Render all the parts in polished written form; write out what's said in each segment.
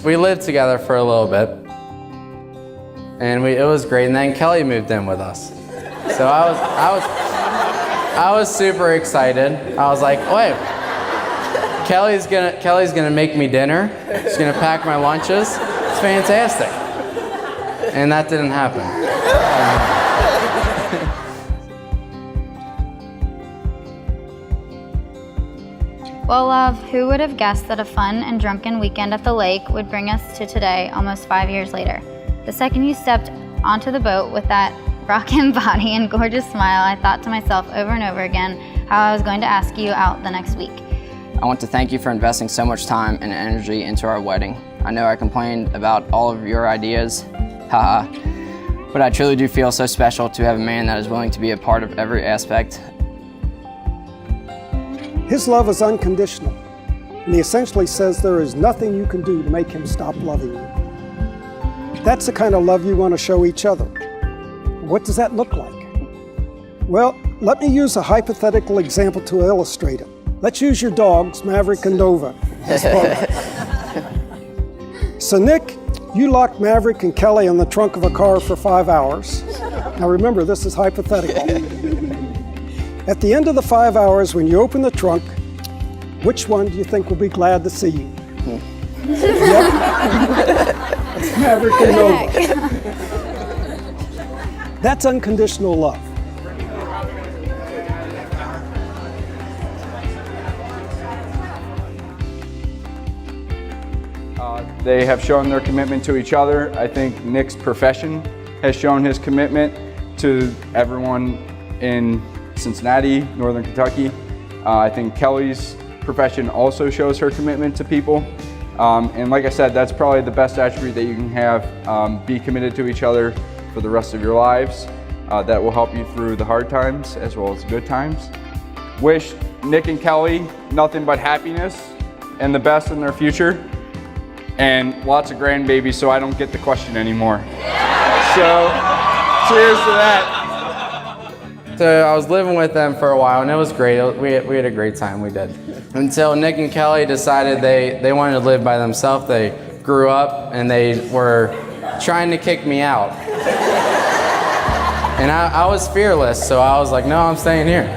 we lived together for a little bit, and it was great. And then Kelly moved in with us, so I was super excited. I was like, wait, Kelly's gonna make me dinner. She's gonna pack my lunches. It's fantastic. And that didn't happen. Well, love, who would have guessed that a fun and drunken weekend at the lake would bring us to today, almost 5 years later? The second you stepped onto the boat with that rockin' body and gorgeous smile, I thought to myself over and over again how I was going to ask you out the next week. I want to thank you for investing so much time and energy into our wedding. I know I complained about all of your ideas, haha, but I truly do feel so special to have a man that is willing to be a part of every aspect. His love is unconditional, and he essentially says there is nothing you can do to make him stop loving you. That's the kind of love you want to show each other. What does that look like? Well, let me use a hypothetical example to illustrate it. Let's use your dogs, Maverick and Nova, as partners. So Nick, you locked Maverick and Kelly in the trunk of a car for 5 hours. Now remember, this is hypothetical. At the end of the 5 hours, when you open the trunk, which one do you think will be glad to see you? Yep. It's Maverick and Nova. That's unconditional love. They have shown their commitment to each other. I think Nick's profession has shown his commitment to everyone in Cincinnati, Northern Kentucky. I think Kelly's profession also shows her commitment to people. And like I said, that's probably the best attribute that you can have. Be committed to each other for the rest of your lives. That will help you through the hard times as well as the good times. Wish Nick and Kelly nothing but happiness and the best in their future. And lots of grandbabies so I don't get the question anymore. So, cheers to that. So I was living with them for a while, and it was great. We had a great time, we did. Until Nick and Kelly decided they wanted to live by themselves. They grew up, and they were trying to kick me out. And I was fearless, so I was like, no, I'm staying here.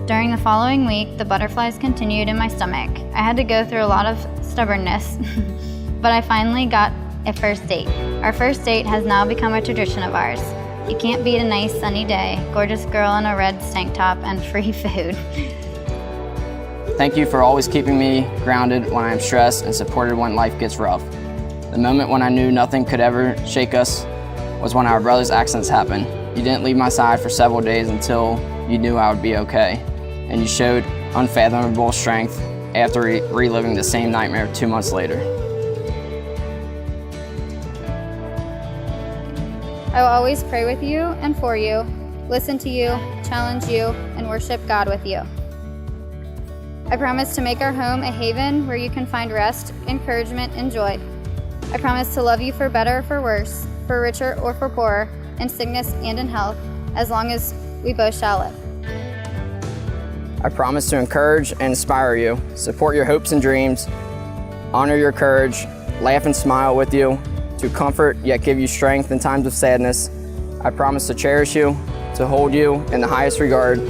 During the following week, the butterflies continued in my stomach. I had to go through a lot of stubbornness, but I finally got a first date. Our first date has now become a tradition of ours. You can't beat a nice sunny day, gorgeous girl in a red tank top, and free food. Thank you for always keeping me grounded when I am stressed and supported when life gets rough. The moment when I knew nothing could ever shake us was when our brother's accidents happened. You didn't leave my side for several days until you knew I would be okay. And you showed unfathomable strength after reliving the same nightmare 2 months later. I will always pray with you and for you, listen to you, challenge you, and worship God with you. I promise to make our home a haven where you can find rest, encouragement, and joy. I promise to love you for better or for worse, for richer or for poorer, in sickness and in health, as long as we both shall live. I promise to encourage and inspire you, support your hopes and dreams, honor your courage, laugh and smile with you, to comfort yet give you strength in times of sadness. I promise to cherish you, to hold you in the highest regard.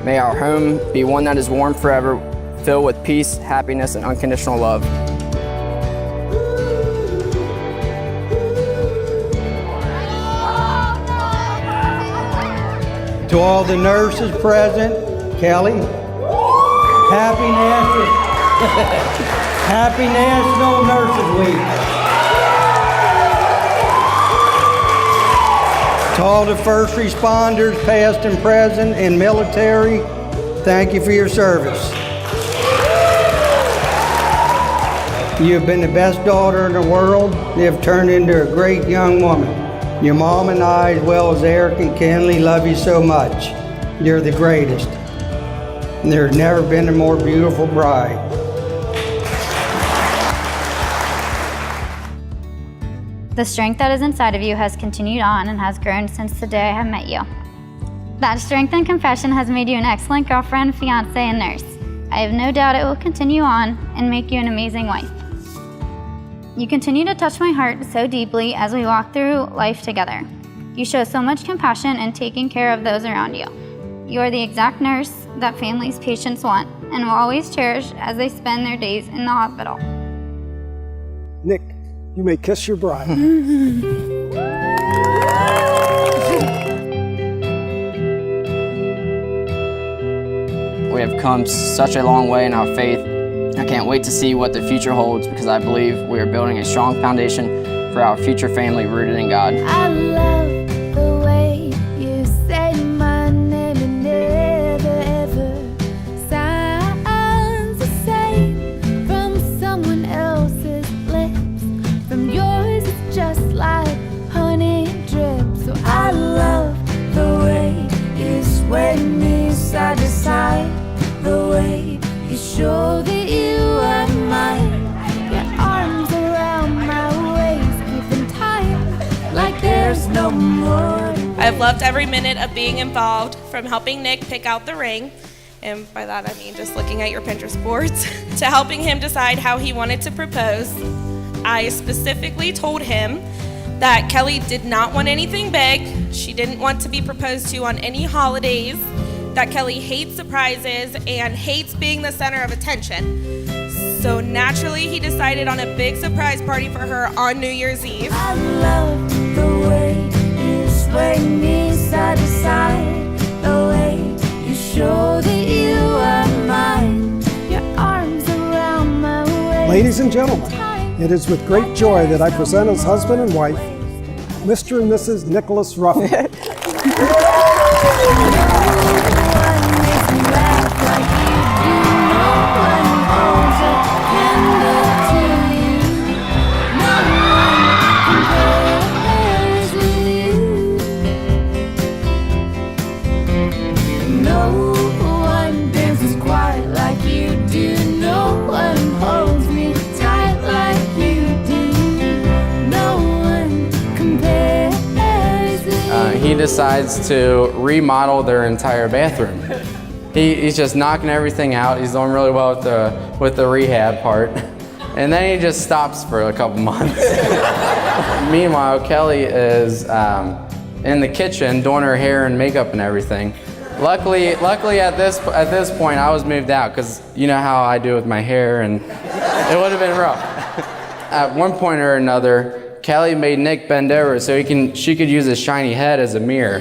May our home be one that is warm forever, filled with peace, happiness, and unconditional love. To all the nurses present, Kelly, happy National Nurses Week. To all the first responders, past and present, and military, thank you for your service. You have been the best daughter in the world. You have turned into a great young woman. Your mom and I, as well as Eric and Kenley, love you so much. You're the greatest. And there's never been a more beautiful bride. The strength that is inside of you has continued on and has grown since the day I have met you. That strength and compassion has made you an excellent girlfriend, fiance, and nurse. I have no doubt it will continue on and make you an amazing wife. You continue to touch my heart so deeply as we walk through life together. You show so much compassion in taking care of those around you. You are the exact nurse that families' patients want and will always cherish as they spend their days in the hospital. Nick, you may kiss your bride. We have come such a long way in our faith. I can't wait to see what the future holds because I believe we are building a strong foundation for our future family rooted in God. I love the way you say my name and never ever sounds the same from someone else's lips. From yours it's just like honey drip. So I love the way you sway me side to side. The way you show that you are mine. Your arms around my waist, keep them tight like there's no more. I've loved every minute of being involved, from helping Nick pick out the ring, and by that I mean just looking at your Pinterest boards, to helping him decide how he wanted to propose. I specifically told him that Kelly did not want anything big. She didn't want to be proposed to on any holidays, that Kelly hates surprises and hates being the center of attention. So naturally, he decided on a big surprise party for her on New Year's Eve. I love the way you sway me side to side. The way you show that you are mine. Your arms around my waist. Ladies and gentlemen, it is with great joy that I present as husband and wife, Mr. and Mrs. Nicholas Ruffin. He decides to remodel their entire bathroom. He's just knocking everything out. He's doing really well with the rehab part. And then he just stops for a couple months. Meanwhile, Kelly is in the kitchen doing her hair and makeup and everything. Luckily at this point, I was moved out because you know how I do with my hair, and it would have been rough. At one point or another, Kelly made Nick bend over so she could use his shiny head as a mirror.